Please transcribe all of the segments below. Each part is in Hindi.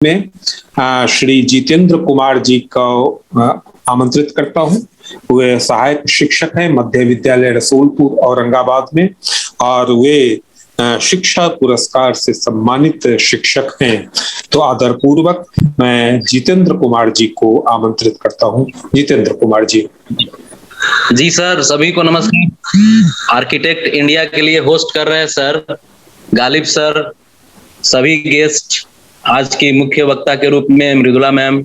में श्री जितेंद्र कुमार जी को आमंत्रित करता हूं। वे सहायक शिक्षक हैं मध्य विद्यालय रसूलपुर औरंगाबाद में और वे शिक्षा पुरस्कार से सम्मानित शिक्षक हैं। तो आदरपूर्वक मैं जितेंद्र कुमार जी को आमंत्रित करता हूं। जितेंद्र कुमार जी। जी सर, सभी को नमस्कार। आर्किटेक्ट इंडिया के लिए होस्ट कर रहे हैं सर गालिब सर, सभी गेस्ट, आज की मुख्य वक्ता के रूप में मृदुला मैम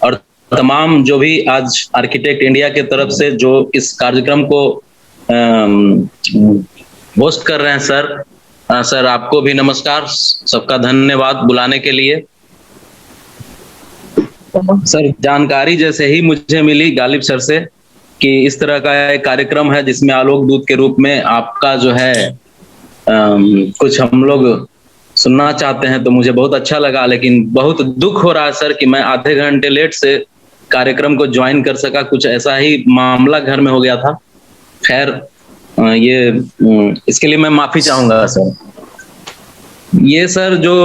और तमाम जो भी आज आर्किटेक्ट इंडिया के तरफ से जो इस कार्यक्रम को होस्ट कर रहे हैं सर। सर आपको भी नमस्कार, सबका धन्यवाद बुलाने के लिए। सर जानकारी जैसे ही मुझे मिली गालिब सर से कि इस तरह का एक कार्यक्रम है जिसमें आलोक दूत के रूप में आपका जो है कुछ हम लोग सुनना चाहते हैं, तो मुझे बहुत अच्छा लगा। लेकिन बहुत दुख हो रहा है सर कि मैं आधे घंटे लेट से कार्यक्रम को ज्वाइन कर सका, कुछ ऐसा ही मामला घर में हो गया था। खैर ये इसके लिए मैं माफी चाहूंगा सर। ये सर जो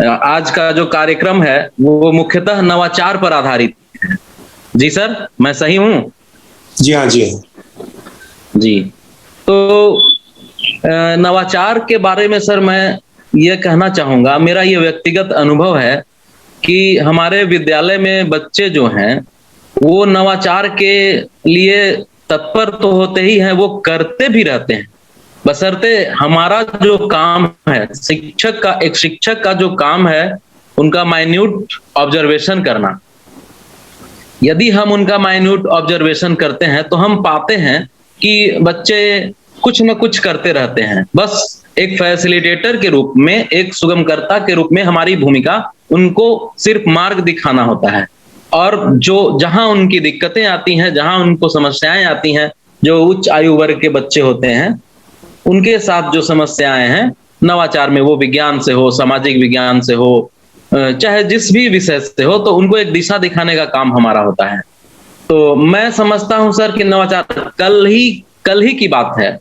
आज का जो कार्यक्रम है वो मुख्यतः नवाचार पर आधारित है। जी सर, मैं सही हूँ? जी हाँ जी। जी, तो नवाचार के बारे में सर मैं ये कहना चाहूंगा, मेरा ये व्यक्तिगत अनुभव है कि हमारे विद्यालय में बच्चे जो हैं वो नवाचार के लिए तत्पर तो होते ही हैं, वो करते भी रहते हैं, बशर्ते हमारा जो काम है एक शिक्षक का जो काम है उनका माइन्यूट ऑब्जर्वेशन करना। यदि हम उनका माइन्यूट ऑब्जर्वेशन करते हैं तो हम पाते हैं कि बच्चे कुछ न कुछ करते रहते हैं। बस एक फैसिलिटेटर के रूप में, एक सुगमकर्ता के रूप में हमारी भूमिका उनको सिर्फ मार्ग दिखाना होता है। और जो जहां उनकी दिक्कतें आती हैं, जहां उनको समस्याएं आती हैं, जो उच्च आयु वर्ग के बच्चे होते हैं उनके साथ जो समस्याएं हैं नवाचार में, वो विज्ञान से हो, सामाजिक विज्ञान से हो, चाहे जिस भी विषय से हो, तो उनको एक दिशा दिखाने का काम हमारा होता है। तो मैं समझता हूं सर कि नवाचार कल ही की बात है।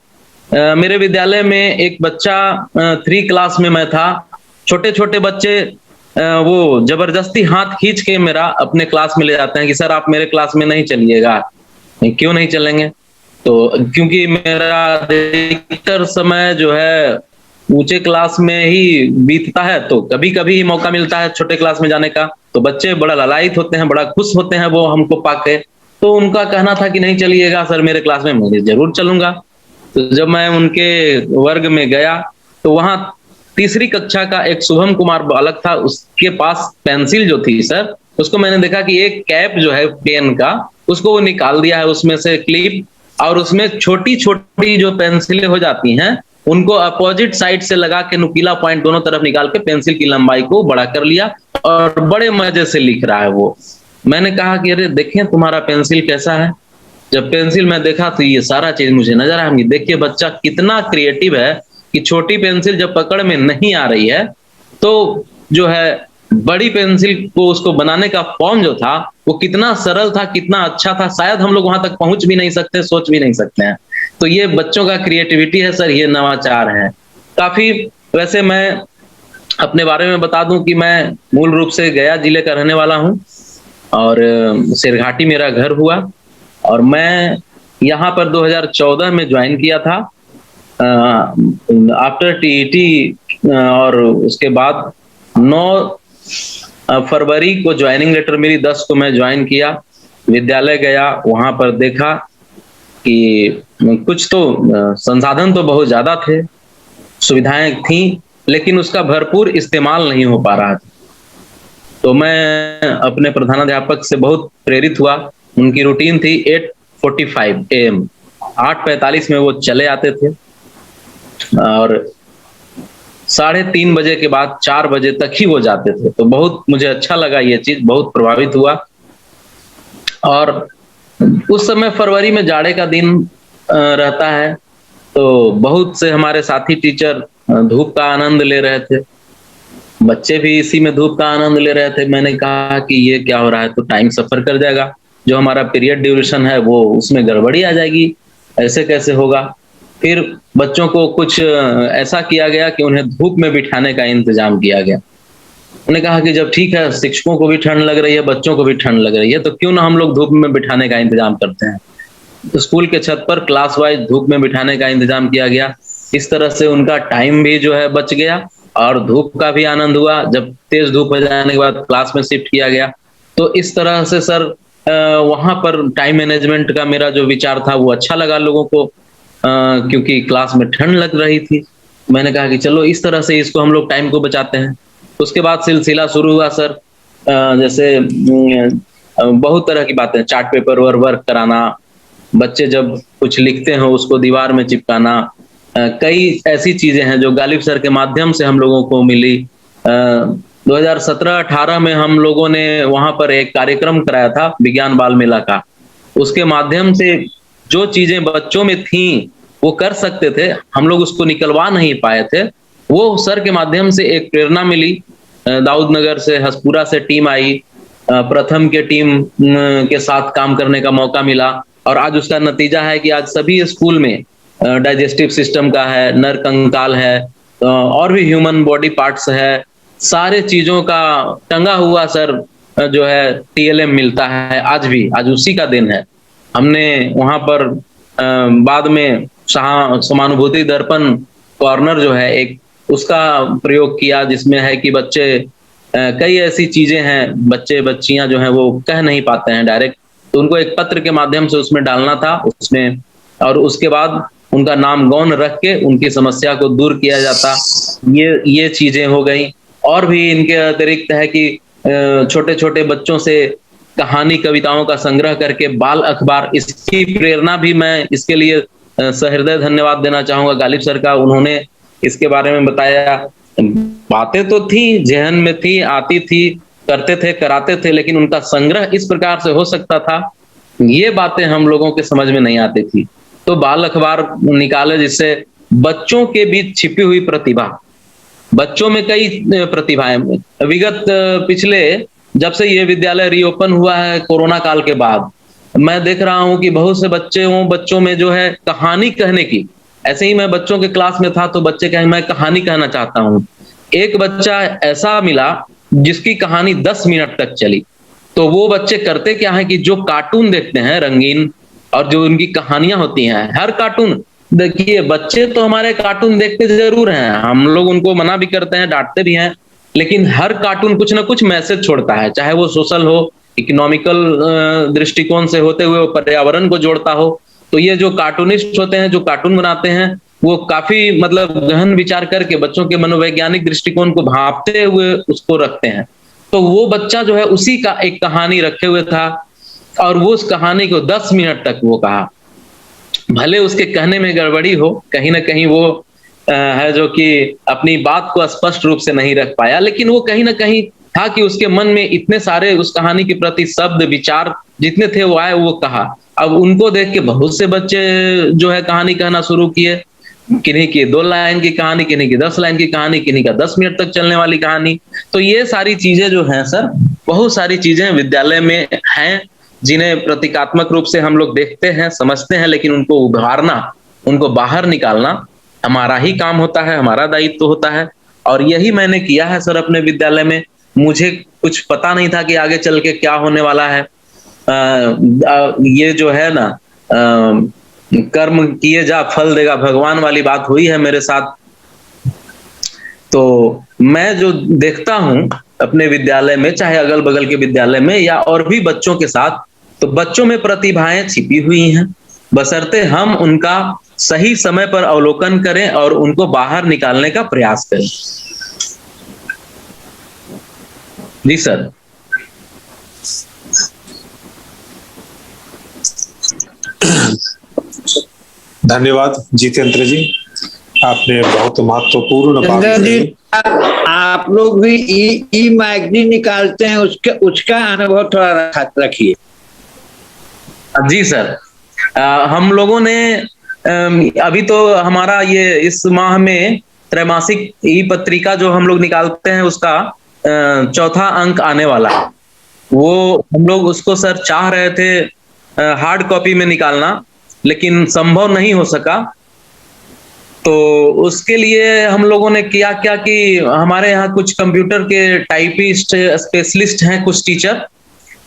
मेरे विद्यालय में एक बच्चा 3 क्लास में मैं था, छोटे छोटे बच्चे वो जबरदस्ती हाथ खींच के मेरा अपने क्लास में ले जाते हैं कि सर आप मेरे क्लास में नहीं चलिएगा। क्यों नहीं चलेंगे? तो क्योंकि मेरा अधिकतर समय जो है ऊंचे क्लास में ही बीतता है, तो कभी कभी ही मौका मिलता है छोटे क्लास में जाने का। तो बच्चे बड़ा ललायित होते हैं, बड़ा खुश होते हैं वो हमको पाके। तो उनका कहना था कि नहीं चलिएगा सर मेरे क्लास में। मैं जरूर चलूंगा। तो जब मैं उनके वर्ग में गया तो वहां तीसरी कक्षा का एक शुभम कुमार बालक था, उसके पास पेंसिल जो थी सर, उसको मैंने देखा कि एक कैप जो है पेन का, उसको वो निकाल दिया है उसमें से क्लिप, और उसमें छोटी छोटी जो पेंसिलें हो जाती हैं उनको अपोजिट साइड से लगा के नुकीला पॉइंट दोनों तरफ निकाल के पेंसिल की लंबाई को बड़ा कर लिया और बड़े मजे से लिख रहा है वो। मैंने कहा कि अरे देखें तुम्हारा पेंसिल कैसा है। जब पेंसिल में देखा तो ये सारा चीज मुझे नजर आया। देखिए बच्चा कितना क्रिएटिव है कि छोटी पेंसिल जब पकड़ में नहीं आ रही है तो जो है बड़ी पेंसिल को उसको बनाने का फॉर्म जो था वो कितना सरल था, कितना अच्छा था, शायद हम लोग वहां तक पहुंच भी नहीं सकते, सोच भी नहीं सकते हैं। तो ये बच्चों का क्रिएटिविटी है सर, ये नवाचार है काफी। वैसे मैं अपने बारे में बता दूं कि मैं मूल रूप से गया जिले का रहने वाला हूं और सिरघाटी मेरा घर हुआ और मैं यहाँ पर 2014 में ज्वाइन किया था आफ्टर टीईटी। और उसके बाद 9 फरवरी को ज्वाइनिंग लेटर मिली, 10 को मैं ज्वाइन किया। विद्यालय गया, वहां पर देखा कि कुछ तो संसाधन तो बहुत ज्यादा थे, सुविधाएं थी, लेकिन उसका भरपूर इस्तेमाल नहीं हो पा रहा था। तो मैं अपने प्रधानाध्यापक से बहुत प्रेरित हुआ। उनकी रूटीन थी 8:45 AM, 8:45 में वो चले आते थे और 3:30 बजे के बाद 4 बजे तक ही वो जाते थे। तो बहुत मुझे अच्छा लगा ये चीज, बहुत प्रभावित हुआ। और उस समय फरवरी में जाड़े का दिन रहता है, तो बहुत से हमारे साथी टीचर धूप का आनंद ले रहे थे, बच्चे भी इसी में धूप का आनंद ले रहे थे। मैंने कहा कि ये क्या हो रहा है, तो टाइम सफर कर जाएगा, जो हमारा पीरियड ड्यूरेशन है वो उसमें गड़बड़ी आ जाएगी, ऐसे कैसे होगा। फिर बच्चों को कुछ ऐसा किया गया कि उन्हें धूप में बिठाने का इंतजाम किया गया। उन्होंने कहा कि जब ठीक है, शिक्षकों को भी ठंड लग रही है, बच्चों को भी ठंड लग रही है, तो क्यों ना हम लोग धूप में बिठाने का इंतजाम करते हैं। स्कूल के छत पर क्लास वाइज धूप में बिठाने का इंतजाम किया गया। इस तरह से उनका टाइम भी जो है बच गया और धूप का भी आनंद हुआ। जब तेज धूप हो जाने के बाद क्लास में शिफ्ट किया गया, तो इस तरह से सर वहां पर टाइम मैनेजमेंट का मेरा जो विचार था वो अच्छा लगा लोगों को, क्योंकि क्लास में ठंड लग रही थी। मैंने कहा कि चलो इस तरह से इसको हम लोग टाइम को बचाते हैं। उसके बाद सिलसिला शुरू हुआ सर, जैसे बहुत तरह की बातें, चार्ट पेपर पर वर्क कराना, बच्चे जब कुछ लिखते हैं उसको दीवार में चिपकाना, कई ऐसी चीजें हैं जो गालिब सर के माध्यम से हम लोगों को मिली। 2017-18 में हम लोगों ने वहां पर एक कार्यक्रम कराया था विज्ञान बाल मेला का। उसके माध्यम से जो चीजें बच्चों में थी वो कर सकते थे, हम लोग उसको निकलवा नहीं पाए थे, वो सर के माध्यम से एक प्रेरणा मिली। दाऊद नगर से, हसपुरा से टीम आई, प्रथम के टीम के साथ काम करने का मौका मिला और आज उसका नतीजा है कि आज सभी स्कूल में डाइजेस्टिव सिस्टम का है, नर कंकाल है, और भी ह्यूमन बॉडी पार्ट्स है, सारे चीजों का टंगा हुआ सर जो है टीएलएम मिलता है आज भी। आज उसी का दिन है। हमने वहां पर बाद में समानुभूति दर्पण कॉर्नर जो है एक, उसका प्रयोग किया, जिसमें है कि बच्चे कई ऐसी चीजें हैं, बच्चे बच्चियां जो हैं वो कह नहीं पाते हैं डायरेक्ट, तो उनको एक पत्र के माध्यम से उसमें डालना था उसमें, और उसके बाद उनका नाम गौण रख के उनकी समस्या को दूर किया जाता। ये चीजें हो गई। और भी इनके अतिरिक्त है कि छोटे छोटे बच्चों से कहानी कविताओं का संग्रह करके बाल अखबार, इसकी प्रेरणा भी मैं इसके लिए सहृदय धन्यवाद देना चाहूंगा गालिब सर का। उन्होंने इसके बारे में बताया। बातें तो थी, जहन में थी, आती थी, करते थे, कराते थे, लेकिन उनका संग्रह इस प्रकार से हो सकता था, ये बातें हम लोगों के समझ में नहीं आती थी। तो बाल अखबार निकाले जिससे बच्चों के बीच छिपी हुई प्रतिभा, बच्चों में कई प्रतिभाएं विगत पिछले, जब से ये विद्यालय रीओपन हुआ है कोरोना काल के बाद, मैं देख रहा हूं कि बहुत से बच्चों में जो है कहानी कहने की, ऐसे ही मैं बच्चों के क्लास में था तो बच्चे कहे मैं कहानी कहना चाहता हूं। एक बच्चा ऐसा मिला जिसकी कहानी 10 मिनट तक चली। तो वो बच्चे करते क्या है कि जो कार्टून देखते हैं रंगीन और जो उनकी कहानियां होती हैं, हर कार्टून, देखिए बच्चे तो हमारे कार्टून देखते जरूर हैं, हम लोग उनको मना भी करते हैं, डांटते भी हैं, लेकिन हर कार्टून कुछ ना कुछ मैसेज छोड़ता है, चाहे वो सोशल हो, इकोनॉमिकल दृष्टिकोण से होते हुए पर्यावरण को जोड़ता हो। तो ये जो कार्टूनिस्ट होते हैं, जो कार्टून बनाते हैं, वो काफी मतलब गहन विचार करके बच्चों के मनोवैज्ञानिक दृष्टिकोण को भांपते हुए उसको रखते हैं। तो वो बच्चा जो है उसी का एक कहानी रखे हुए था और वो उस कहानी को 10 मिनट तक वो कहा। भले उसके कहने में गड़बड़ी हो, कहीं ना कहीं वो है जो कि अपनी बात को स्पष्ट रूप से नहीं रख पाया, लेकिन वो कहीं ना कहीं था कि उसके मन में इतने सारे उस कहानी के प्रति शब्द विचार जितने थे वो आए, वो कहा। अब उनको देख के बहुत से बच्चे जो है कहानी कहना शुरू किए, किन्हीं की 2 लाइन की कहानी, किन्हीं की 10 लाइन की कहानी, किन्हीं का 10 मिनट तक चलने वाली कहानी। तो ये सारी चीजें जो हैं सर, बहुत सारी चीजें विद्यालय में हैं जिन्हें प्रतीकात्मक रूप से हम लोग देखते हैं, समझते हैं, लेकिन उनको उभारना, उनको बाहर निकालना हमारा ही काम होता है, हमारा दायित्व होता है। और यही मैंने किया है सर अपने विद्यालय में। मुझे कुछ पता नहीं था कि आगे चल के क्या होने वाला है। ये जो है ना, कर्म किए जा फल देगा भगवान वाली बात हुई है मेरे साथ। तो मैं जो देखता हूं अपने विद्यालय में, चाहे अगल बगल के विद्यालय में या और भी बच्चों के साथ, तो बच्चों में प्रतिभाएं छिपी हुई हैं, बशर्ते हम उनका सही समय पर अवलोकन करें और उनको बाहर निकालने का प्रयास करें। जी सर। धन्यवाद जितेंद्र जी, आपने बहुत महत्वपूर्ण बात जी। आप लोग भी ई मैगजीन निकालते हैं, उसका अनुभव थोड़ा रखिए। जी सर, हम लोगों ने अभी तो हमारा ये इस माह में त्रैमासिक ई पत्रिका जो हम लोग निकालते हैं उसका 4था अंक आने वाला है। वो हम लोग उसको सर चाह रहे थे हार्ड कॉपी में निकालना, लेकिन संभव नहीं हो सका। तो उसके लिए हम लोगों ने किया क्या कि हमारे यहाँ कुछ कंप्यूटर के टाइपिस्ट स्पेशलिस्ट हैं, कुछ टीचर,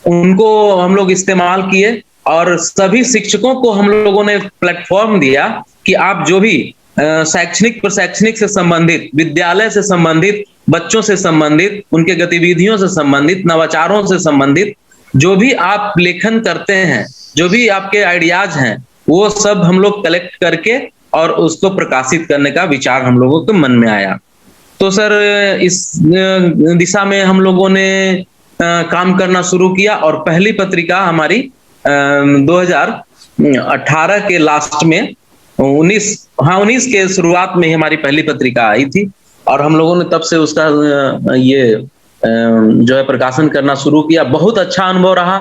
उनको हम लोग इस्तेमाल किए और सभी शिक्षकों को हम लोगों ने प्लेटफॉर्म दिया कि आप जो भी शैक्षणिक प्रशैक्षणिक से संबंधित, विद्यालय से संबंधित, बच्चों से संबंधित, उनके गतिविधियों से संबंधित, नवाचारों से संबंधित जो भी आप लेखन करते हैं, जो भी आपके आइडियाज हैं, वो सब हम लोग कलेक्ट करके और उसको प्रकाशित करने का विचार हम लोगों के मन में आया। तो सर इस दिशा में हम लोगों ने काम करना शुरू किया और पहली पत्रिका हमारी 2018 के लास्ट में 19 के शुरुआत में ही हमारी पहली पत्रिका आई थी और हम लोगों ने तब से उसका ये जो है प्रकाशन करना शुरू किया। बहुत अच्छा अनुभव रहा।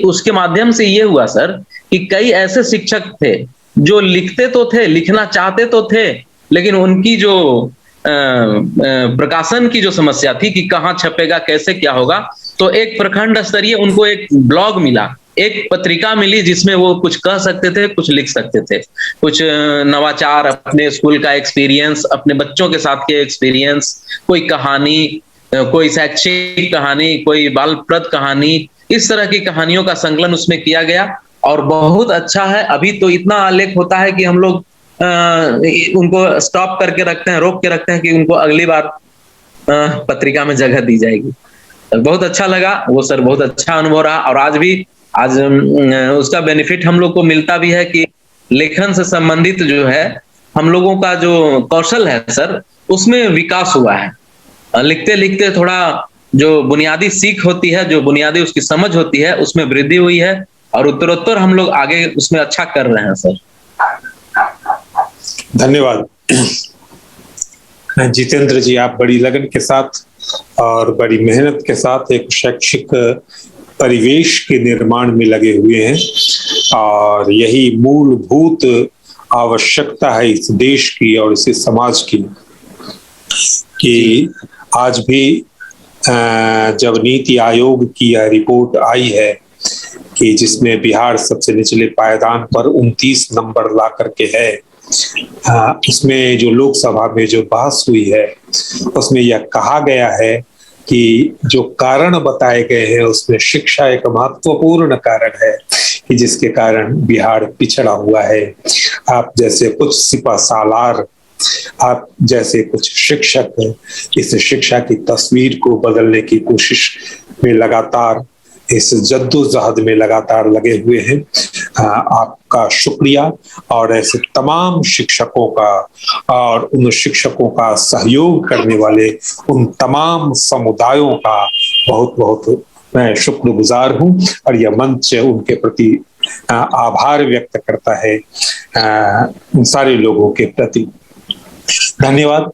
उसके माध्यम से ये हुआ सर कि कई ऐसे शिक्षक थे जो लिखते तो थे, लिखना चाहते तो थे, लेकिन उनकी जो प्रकाशन की जो समस्या थी कि कहाँ छपेगा, कैसे क्या होगा, तो एक प्रखंड स्तरीय उनको एक ब्लॉग मिला, एक पत्रिका मिली जिसमें वो कुछ कह सकते थे, कुछ लिख सकते थे, कुछ नवाचार, अपने स्कूल का एक्सपीरियंस, अपने बच्चों के साथ के एक्सपीरियंस, कोई कहानी, कोई शैक्षिक कहानी, कोई बालप्रद कहानी, इस तरह की कहानियों का संकलन उसमें किया गया और बहुत अच्छा है। अभी तो इतना आलेख होता है कि हम लोग उनको स्टॉप करके रखते हैं, रोक के रखते हैं कि उनको अगली बार पत्रिका में जगह दी जाएगी। बहुत अच्छा लगा वो सर, बहुत अच्छा अनुभव रहा और आज उसका बेनिफिट हम लोग को मिलता भी है कि लेखन से संबंधित जो है हम लोगों का जो कौशल है सर, उसमें विकास हुआ है। लिखते लिखते थोड़ा जो बुनियादी सीख होती है, जो बुनियादी उसकी समझ होती है, उसमें वृद्धि हुई है और उत्तरोत्तर हम लोग आगे उसमें अच्छा कर रहे हैं सर। धन्यवाद जितेंद्र जी, आप बड़ी लगन के साथ और बड़ी मेहनत के साथ एक शैक्षिक परिवेश के निर्माण में लगे हुए हैं और यही मूलभूत आवश्यकता है इस देश की और इस समाज की कि आज भी जब नीति आयोग की यह रिपोर्ट आई है कि जिसमें बिहार सबसे निचले पायदान पर 29 नंबर ला करके है, उसमें जो लोकसभा में जो बहस हुई है उसमें यह कहा गया है कि जो कारण बताए गए हैं उसमें शिक्षा एक महत्वपूर्ण कारण है कि जिसके कारण बिहार पिछड़ा हुआ है। आप जैसे कुछ सिपह सालार, आप जैसे कुछ शिक्षक इस शिक्षा की तस्वीर को बदलने की कोशिश में लगातार, इस जद्दोजहद में लगातार लगे हुए हैं। आपका शुक्रिया और ऐसे तमाम शिक्षकों का और उन शिक्षकों का सहयोग करने वाले उन तमाम समुदायों का बहुत बहुत मैं शुक्रगुजार हूं और यह मंच उनके प्रति आभार व्यक्त करता है, उन सारे लोगों के प्रति। धन्यवाद।